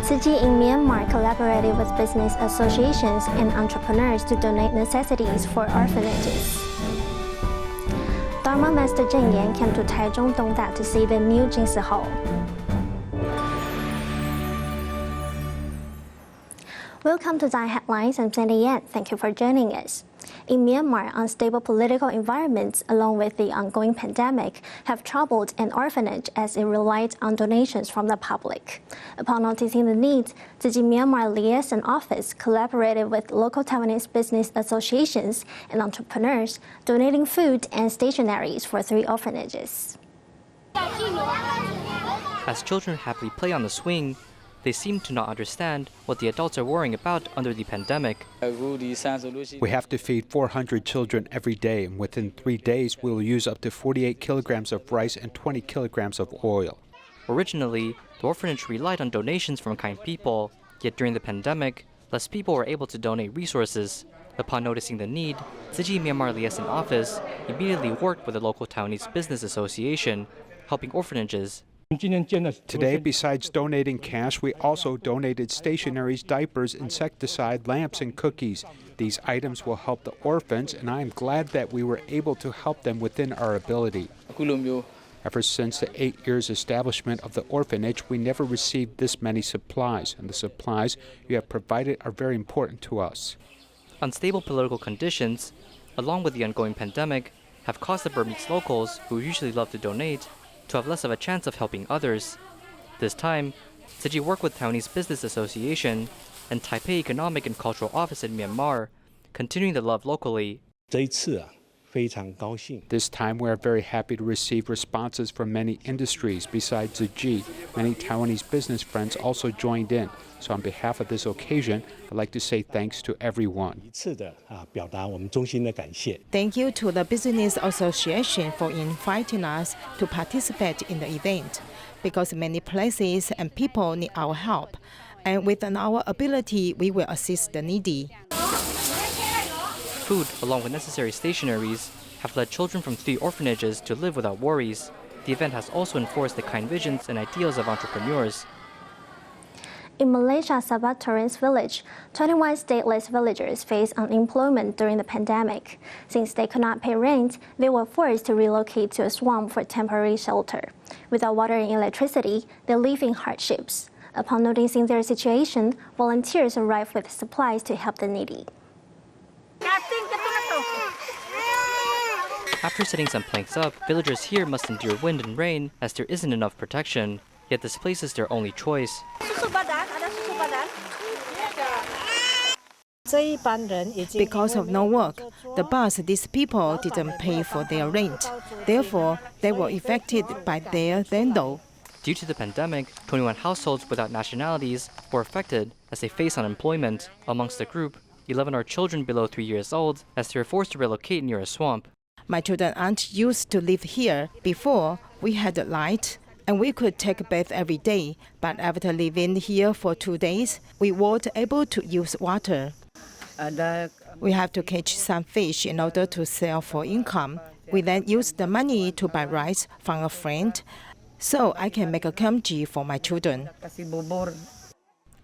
Tzu Chi in Myanmar collaborated with business associations and entrepreneurs to donate necessities for orphanages. Dharma Master Cheng Yen came to Taichung to see the new Jing Si Hall. Welcome to Zai Headlines. I'm Sandy Yan. Thank you for joining us. In Myanmar, unstable political environments, along with the ongoing pandemic, have troubled an orphanage as it relied on donations from the public. Upon noticing the needs, Tzu Chi Myanmar Liaison Office collaborated with local Taiwanese business associations and entrepreneurs, donating food and stationeries for 3 orphanages. As children happily play on the swing, they seem to not understand what the adults are worrying about under the pandemic. We have to feed 400 children every day, and within 3 days we will use up to 48 kilograms of rice and 20 kilograms of oil. Originally, the orphanage relied on donations from kind people, yet during the pandemic, less people were able to donate resources. Upon noticing the need, Tzu Chi Myanmar Liaison Office immediately worked with the local Taiwanese Business Association, helping orphanages. Today, besides donating cash, we also donated stationeries, diapers, insecticide, lamps, and cookies. These items will help the orphans, and I am glad that we were able to help them within our ability. Ever since the 8 years establishment of the orphanage, we never received this many supplies, and the supplies you have provided are very important to us. Unstable political conditions, along with the ongoing pandemic, have caused the Burmese locals, who usually love to donate, to have less of a chance of helping others. This time, Tzu Chi worked with Taiwanese Business Association and Taipei Economic and Cultural Office in Myanmar, continuing the love locally. This time we are very happy to receive responses from many industries. Besides Tzu Chi, many Taiwanese business friends also joined in. So on behalf of this occasion, I'd like to say thanks to everyone. Thank you to the Business Association for inviting us to participate in the event, because many places and people need our help, and within our ability, we will assist the needy. Food, along with necessary stationeries, have led children from 3 orphanages to live without worries. The event has also enforced the kind visions and ideals of entrepreneurs. In Malaysia, Sabah Torrens Village, 21 stateless villagers faced unemployment during the pandemic. Since they could not pay rent, they were forced to relocate to a swamp for temporary shelter. Without water and electricity, they live in hardships. Upon noticing their situation, volunteers arrived with supplies to help the needy. After setting some planks up, villagers here must endure wind and rain as there isn't enough protection. Yet this place is their only choice. Because of no work, the bus these people didn't pay for their rent. Therefore, they were affected by their landlord. Due to the pandemic, 21 households without nationalities were affected as they face unemployment. Amongst the group, 11 are children below 3 years old as they were forced to relocate near a swamp. My children aren't used to live here. Before, we had a light and we could take a bath every day. But after living here for 2 days, we weren't able to use water. We have to catch some fish in order to sell for income. We then use the money to buy rice from a friend, so I can make a kimchi for my children.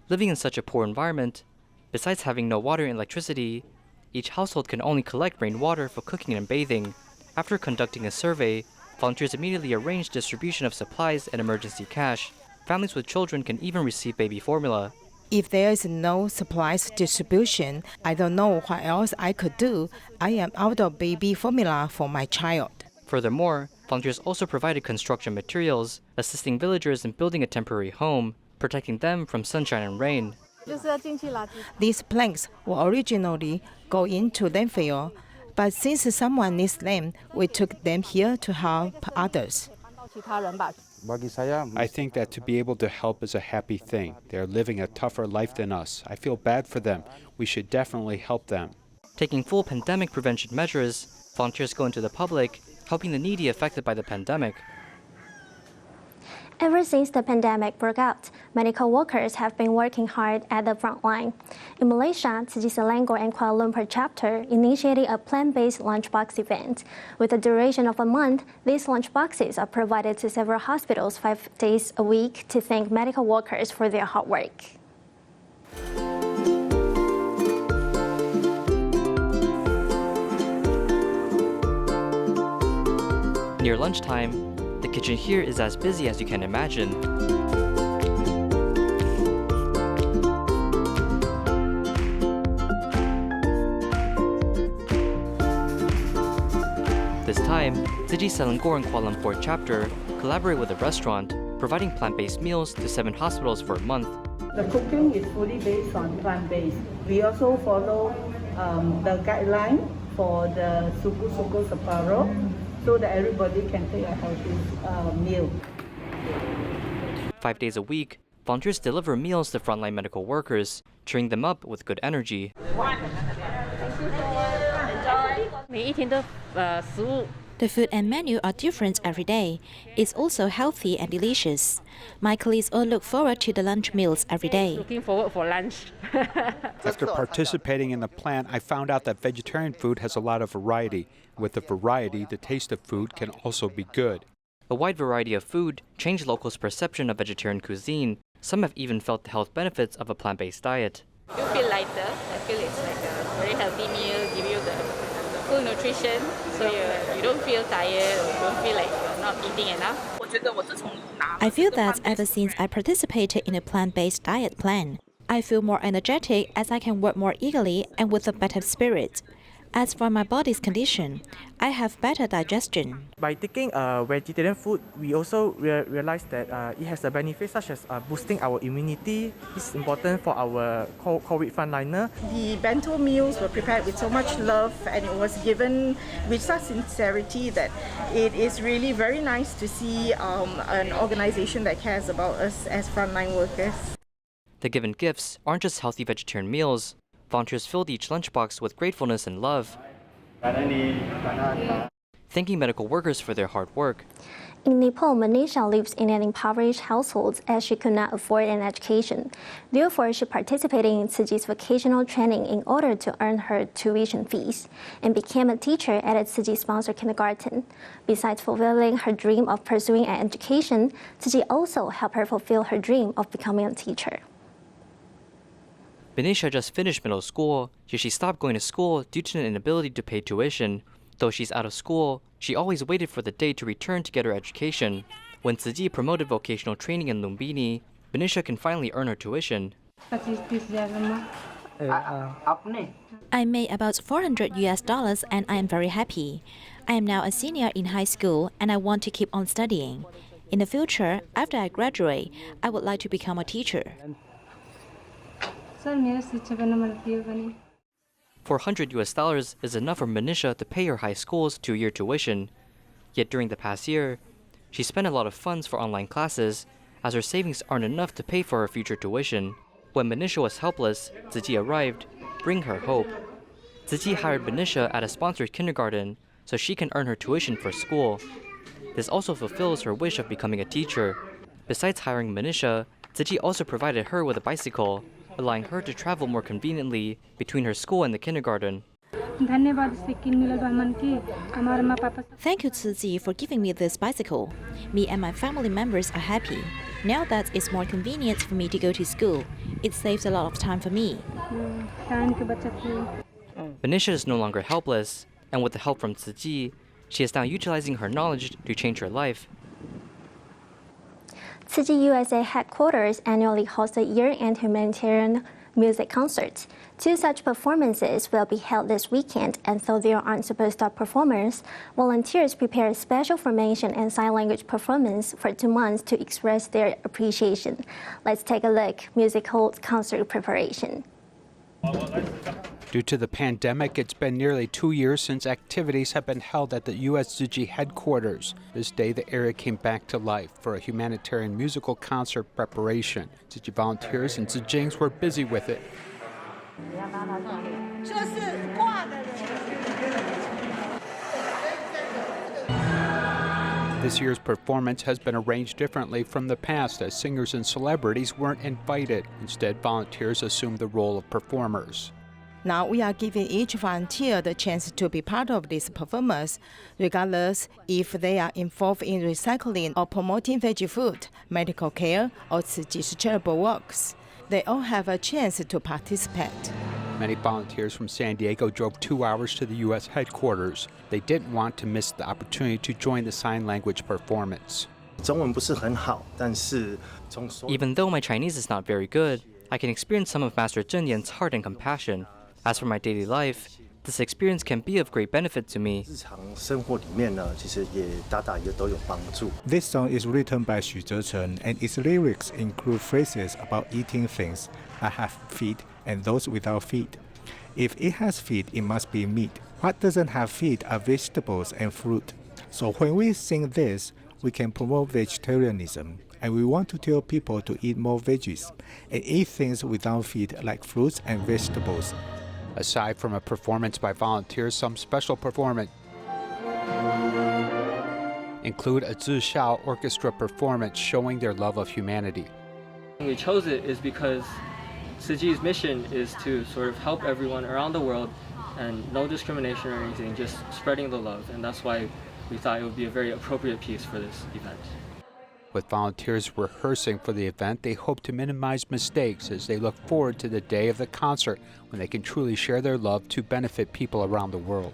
Living in such a poor environment, besides having no water and electricity, each household can only collect rainwater for cooking and bathing. After conducting a survey, volunteers immediately arranged distribution of supplies and emergency cash. Families with children can even receive baby formula. If there is no supplies distribution, I don't know what else I could do. I am out of baby formula for my child. Furthermore, volunteers also provided construction materials, assisting villagers in building a temporary home, protecting them from sunshine and rain. These planks were originally going to landfill, but since someone needs them, we took them here to help others. I think that to be able to help is a happy thing. They are living a tougher life than us. I feel bad for them. We should definitely help them. Taking full pandemic prevention measures, volunteers go into the public, helping the needy affected by the pandemic. Ever since the pandemic broke out, medical workers have been working hard at the front line. In Malaysia, Tzu Chi Selangor and Kuala Lumpur chapter initiated a plant-based lunchbox event. With a duration of a month, these lunchboxes are provided to several hospitals 5 days a week to thank medical workers for their hard work. Near lunchtime, the kitchen here is as busy as you can imagine. This time, Tzu Chi Selangor and Kuala Lumpur chapter collaborate with a restaurant, providing plant-based meals to 7 hospitals for a month. The cooking is fully based on plant-based. We also follow the guideline for the suku-suku separo, so that everybody can take a healthy meal. 5 days a week, volunteers deliver meals to frontline medical workers, cheering them up with good energy. The food and menu are different every day. It's also healthy and delicious. My colleagues all look forward to the lunch meals every day. Looking forward for lunch. After participating in the plant, I found out that vegetarian food has a lot of variety. With the variety, the taste of food can also be good. A wide variety of food changed locals' perception of vegetarian cuisine. Some have even felt the health benefits of a plant-based diet. You feel lighter. I feel it's like a very healthy meal, give you the full nutrition, so you don't feel tired or you don't feel like you're not eating enough. I feel that ever since I participated in a plant-based diet plan, I feel more energetic as I can work more eagerly and with a better spirit. As for my body's condition, I have better digestion. By taking vegetarian food, we also realize that it has a benefit such as boosting our immunity. It's important for our COVID frontliner. The bento meals were prepared with so much love, and it was given with such sincerity that it is really very nice to see an organization that cares about us as frontline workers. The given gifts aren't just healthy vegetarian meals. Volunteers filled each lunchbox with gratefulness and love, thanking medical workers for their hard work. In Nepal, Manisha lives in an impoverished household as she could not afford an education. Therefore, she participated in Tzu Chi's vocational training in order to earn her tuition fees and became a teacher at a Tzu Chi-sponsored kindergarten. Besides fulfilling her dream of pursuing an education, Tzu Chi also helped her fulfill her dream of becoming a teacher. Benisha just finished middle school, yet she stopped going to school due to an inability to pay tuition. Though she's out of school, she always waited for the day to return to get her education. When Tzu Chi promoted vocational training in Lumbini, Benisha can finally earn her tuition. I made about $400 and I am very happy. I am now a senior in high school and I want to keep on studying. In the future, after I graduate, I would like to become a teacher. $400 is enough for Manisha to pay her high school's 2-year tuition. Yet during the past year, she spent a lot of funds for online classes, as her savings aren't enough to pay for her future tuition. When Manisha was helpless, Tzu Chi arrived, bringing her hope. Tzu Chi hired Manisha at a sponsored kindergarten so she can earn her tuition for school. This also fulfills her wish of becoming a teacher. Besides hiring Manisha, Tzu Chi also provided her with a bicycle, allowing her to travel more conveniently between her school and the kindergarten. Thank you, Tzu Chi, for giving me this bicycle. Me and my family members are happy. Now that it's more convenient for me to go to school, it saves a lot of time for me. Manisha is no longer helpless, and with the help from Tzu Chi, she is now utilizing her knowledge to change her life. Tzu Chi USA headquarters annually hosts a year-end humanitarian music concert. 2 such performances will be held this weekend, and though there aren't superstar performers, volunteers prepare a special formation and sign language performance for 2 months to express their appreciation. Let's take a look. Musical concert preparation. Due to the pandemic, it's been nearly 2 years since activities have been held at the U.S. Tzu Chi headquarters. This day, the area came back to life for a humanitarian musical concert preparation. Tzu Chi volunteers and Tzu Jings were busy with it. This year's performance has been arranged differently from the past, as singers and celebrities weren't invited. Instead, volunteers assumed the role of performers. Now we are giving each volunteer the chance to be part of this performance, regardless if they are involved in recycling or promoting veggie food, medical care, or Tzu Chi's charitable works. They all have a chance to participate. Many volunteers from San Diego drove 2 hours to the U.S. headquarters. They didn't want to miss the opportunity to join the sign language performance. Even though my Chinese is not very good, I can experience some of Master Cheng Yen's heart and compassion. As for my daily life, this experience can be of great benefit to me. This song is written by Xu Zecheng, and its lyrics include phrases about eating things that have feet and those without feet. If it has feet, it must be meat. What doesn't have feet are vegetables and fruit. So when we sing this, we can promote vegetarianism, and we want to tell people to eat more veggies and eat things without feet like fruits and vegetables. Aside from a performance by volunteers, some special performance include a Zhi Xiao orchestra performance showing their love of humanity. We chose it is because Tzu Chi's mission is to sort of help everyone around the world, and no discrimination or anything, just spreading the love, and that's why we thought it would be a very appropriate piece for this event. With volunteers rehearsing for the event, they hope to minimize mistakes as they look forward to the day of the concert when they can truly share their love to benefit people around the world.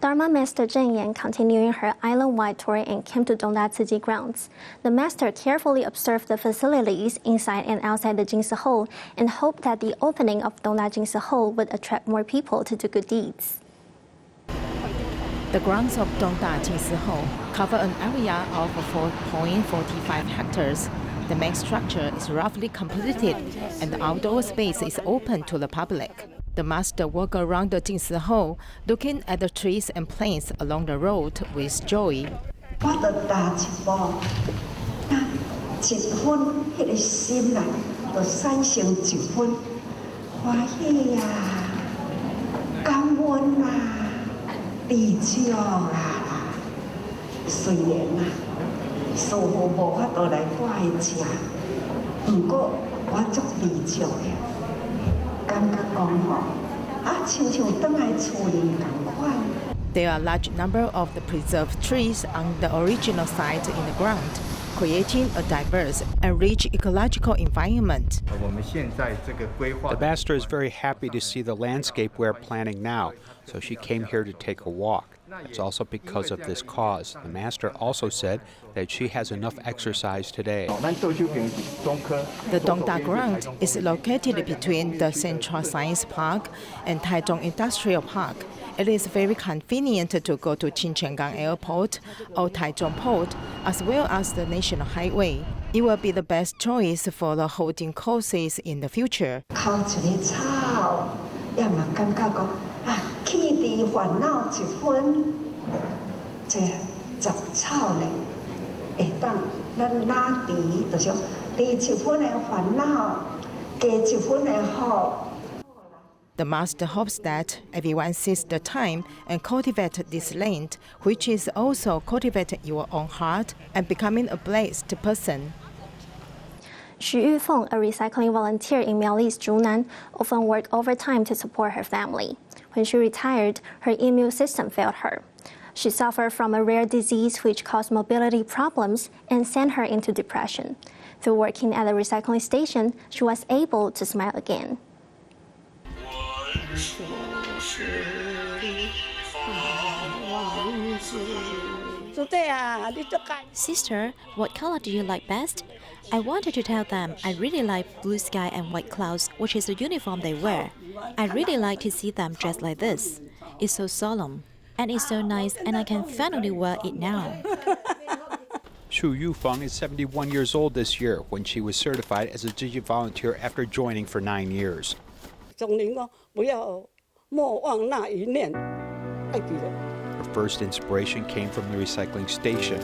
Dharma Master Cheng Yen continuing her island-wide tour and came to Dongda Tzu Chi grounds. The master carefully observed the facilities inside and outside the Jing Si Hall and hoped that the opening of Dongda Jing Si Hall would attract more people to do good deeds. The grounds of Dongda Jing Si Hall cover an area of 4.45 hectares. The main structure is roughly completed, and the outdoor space is open to the public. The master walked around the Jing Si Hall, looking at the trees and plants along the road with joy. There are a large number of the preserved trees on the original site in the ground, creating a diverse and rich ecological environment. The master is very happy to see the landscape we're planning now, so she came here to take a walk. It's also because of this cause. The master also said that she has enough exercise today. The Dongda ground is located between the Central Science Park and Taichung Industrial Park. It is very convenient to go to Qinquangang Airport or Taichung Port, as well as the National Highway. It will be the best choice for the holding courses in the future. The master hopes that everyone sees the time and cultivate this land, which is also cultivating your own heart and becoming a blessed person. Xu Yufeng, a recycling volunteer in Miaoli's Zhunan, often worked overtime to support her family. When she retired, her immune system failed her. She suffered from a rare disease which caused mobility problems and sent her into depression. Through working at a recycling station, she was able to smile again. Sister, what color do you like best? I wanted to tell them I really like blue sky and white clouds, which is the uniform they wear. I really like to see them dressed like this. It's so solemn, and it's so nice, and I can finally wear it now. Xu Yufeng is 71 years old this year when she was certified as a Tzu Chi volunteer after joining for 9 years. Her first inspiration came from the recycling station.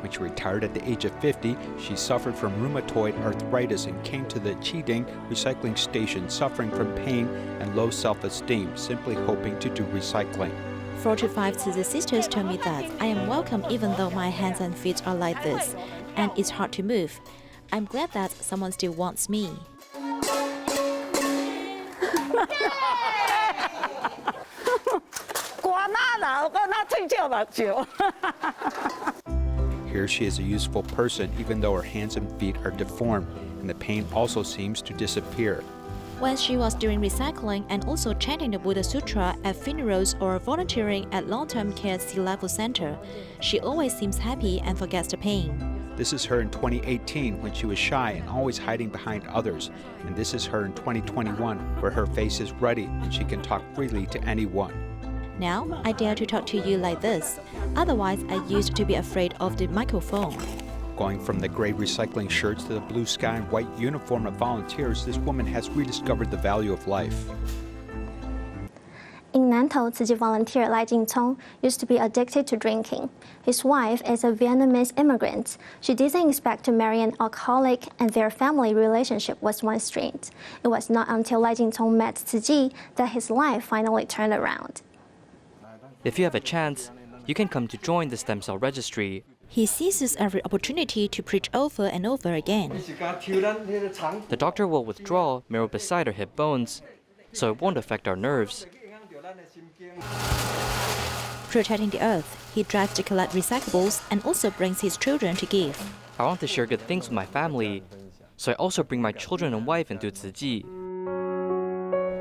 When she retired at the age of 50, she suffered from rheumatoid arthritis and came to the Qiding recycling station suffering from pain and low self-esteem, simply hoping to do recycling. 4 to 5 Tzu sisters told me that I am welcome even though my hands and feet are like this, and it's hard to move. I'm glad that someone still wants me. Here she is a useful person even though her hands and feet are deformed, and the pain also seems to disappear. When she was doing recycling and also chanting the Buddha Sutra at funerals or volunteering at long-term care sea-level center, she always seems happy and forgets the pain. This is her in 2018 when she was shy and always hiding behind others. And this is her in 2021 where her face is ruddy and she can talk freely to anyone. Now, I dare to talk to you like this. Otherwise, I used to be afraid of the microphone. Going from the gray recycling shirts to the blue sky and white uniform of volunteers, this woman has rediscovered the value of life. In Nantou, Tzu Chi volunteer Lai Jingcong used to be addicted to drinking. His wife is a Vietnamese immigrant. She didn't expect to marry an alcoholic, and their family relationship was one strained. It was not until Lai Jingcong met Tzu Chi that his life finally turned around. If you have a chance, you can come to join the stem cell registry. He seizes every opportunity to preach over and over again. The doctor will withdraw marrow beside our hip bones, so it won't affect our nerves. Protecting the earth, he drives to collect recyclables and also brings his children to give. I want to share good things with my family, so I also bring my children and wife into Tzu Chi.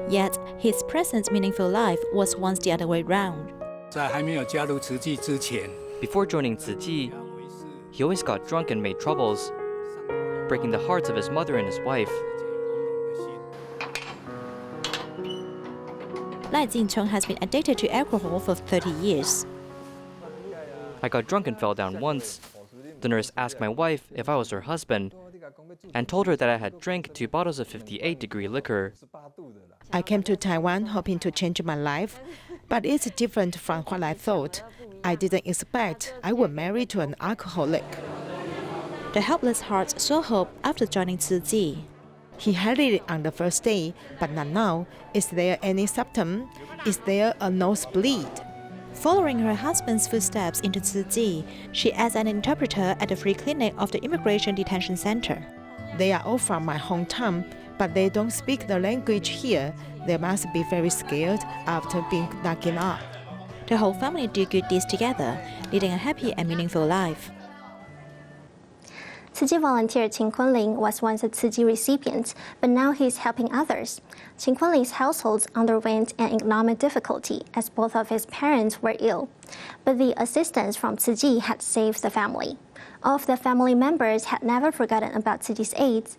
Yet, his present meaningful life was once the other way round. Before joining Tzu Chi, he always got drunk and made troubles, breaking the hearts of his mother and his wife. Lai Jingcong has been addicted to alcohol for 30 years. I got drunk and fell down once. The nurse asked my wife if I was her husband and told her that I had drank 2 bottles of 58-degree liquor. I came to Taiwan hoping to change my life, but it's different from what I thought. I didn't expect I would marry to an alcoholic. The helpless heart saw hope after joining Tzu Chi. He had it on the first day, but not now. Is there any symptom? Is there a nosebleed? Following her husband's footsteps into Tzu Chi, she as an interpreter at the free clinic of the Immigration Detention Center. They are all from my hometown, but they don't speak the language here. They must be very scared after being locked up. The whole family do good deeds together, leading a happy and meaningful life. Tzu Chi volunteer Qin Kunling was once a Tzu Chi recipient, but now he is helping others. Qin Kunling's household underwent an economic difficulty as both of his parents were ill, but the assistance from Tzu Chi had saved the family. All of the family members had never forgotten about Tzu Chi's aid.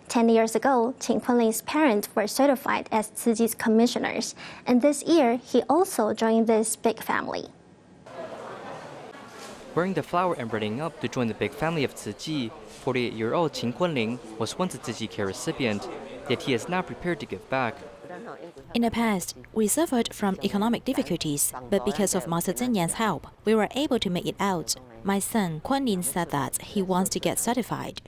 10 years ago, Qin Kunling's parents were certified as Tzu Chi's commissioners, and this year he also joined this big family. Wearing the flower and running up to join the big family of Tzu Chi, 48-year-old Qin Kunling was once a Tzu Chi care recipient, yet he is now prepared to give back. In the past, we suffered from economic difficulties, but because of Master Cheng Yen's help, we were able to make it out. My son, Kunlin, said that he wants to get certified.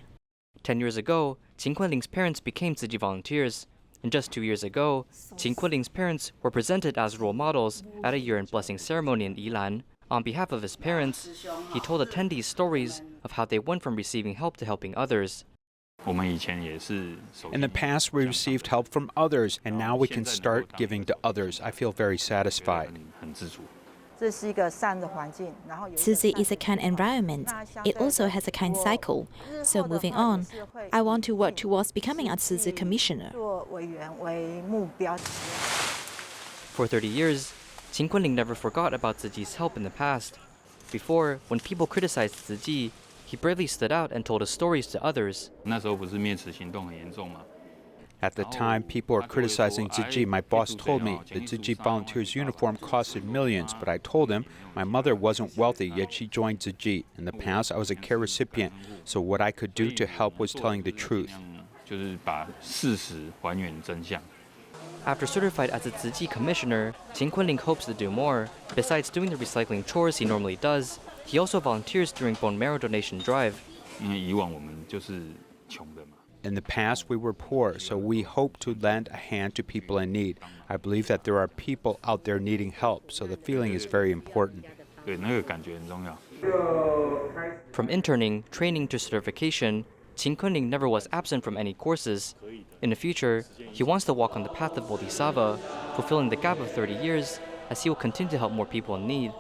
10 years ago, Qin Kunling's parents became Tzu Chi volunteers, and just 2 years ago, Qin Kunling's parents were presented as role models at a year-end blessing ceremony in Yilan. On behalf of his parents, he told attendees stories of how they went from receiving help to helping others. In the past, we received help from others, and now we can start giving to others. I feel very satisfied. Tzu Chi is a kind environment. It also has a kind cycle. So moving on, I want to work towards becoming a Tzu Chi commissioner. For 30 years, Qin Kunling never forgot about Tzu Chi's help in the past. Before, when people criticized Tzu Chi, he bravely stood out and told his stories to others. At the time, people were criticizing Tzu Chi. My boss told me the Tzu Chi volunteer's uniform costed millions, but I told him my mother wasn't wealthy, yet she joined Tzu Chi. In the past, I was a care recipient, so what I could do to help was telling the truth. After certified as a Tzu Chi commissioner, Qin Kunling hopes to do more. Besides doing the recycling chores he normally does, he also volunteers during bone marrow donation drive. In the past, we were poor, so we hope to lend a hand to people in need. I believe that there are people out there needing help, so the feeling is very important. From interning, training to certification, Qin Kunling never was absent from any courses. In the future, he wants to walk on the path of Bodhisattva, fulfilling the gap of 30 years, as he will continue to help more people in need.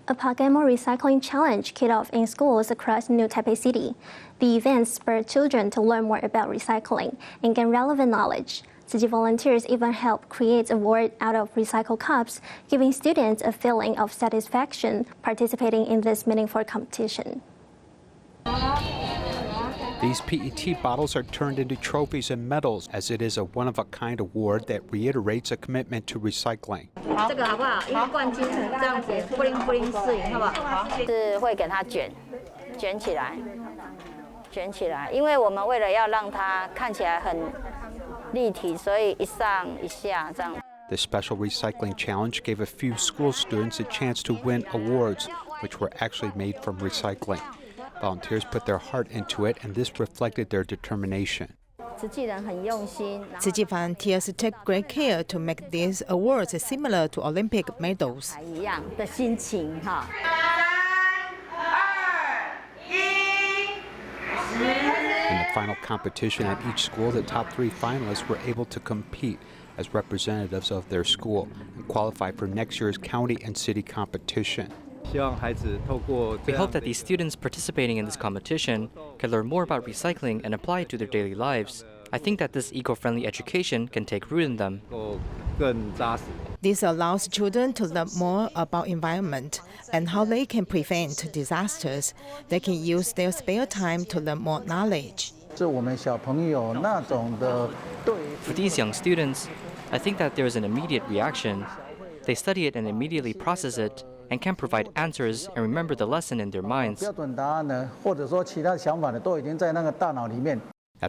A Pagamo recycling challenge kicked off in schools across New Taipei City. The event spurred children to learn more about recycling and gain relevant knowledge. Tzu Chi volunteers even helped create a award out of recycled cups, giving students a feeling of satisfaction participating in this meaningful competition. These PET bottles are turned into trophies and medals, as it is a one-of-a-kind award that reiterates a commitment to recycling. The special recycling challenge gave a few school students a chance to win awards, which were actually made from recycling. Volunteers put their heart into it, and this reflected their determination. Tzu Chi volunteers take great care to make these awards similar to Olympic medals. In the final competition at each school, the top 3 finalists were able to compete as representatives of their school and qualify for next year's county and city competition. We hope that these students participating in this competition can learn more about recycling and apply it to their daily lives. I think that this eco-friendly education can take root in them. This allows children to learn more about environment and how they can prevent disasters. They can use their spare time to learn more knowledge. For these young students, I think that there is an immediate reaction. They study it and immediately process it, and can provide answers and remember the lesson in their minds. At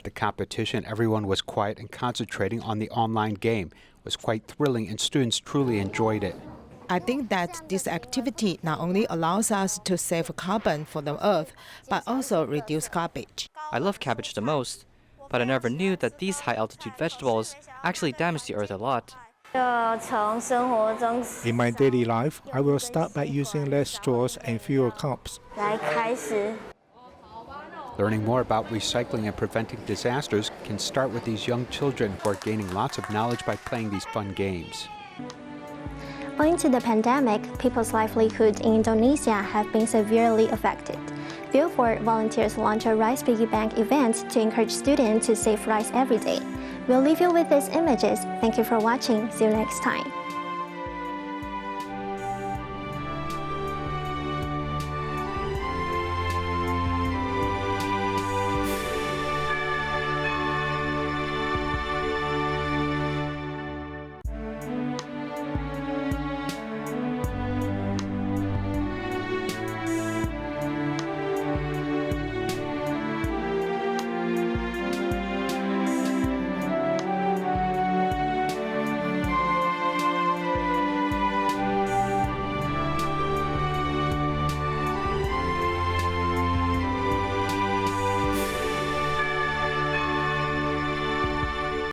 the competition, everyone was quiet and concentrating on the online game. It was quite thrilling, and students truly enjoyed it. I think that this activity not only allows us to save carbon for the earth, but also reduce garbage. I love cabbage the most, but I never knew that these high-altitude vegetables actually damage the earth a lot. In my daily life, I will start by using less straws and fewer cups. Learning more about recycling and preventing disasters can start with these young children who are gaining lots of knowledge by playing these fun games. Owing to the pandemic, people's livelihoods in Indonesia have been severely affected. Therefore, volunteers launched a rice piggy bank event to encourage students to save rice every day. We'll leave you with these images. Thank you for watching. See you next time.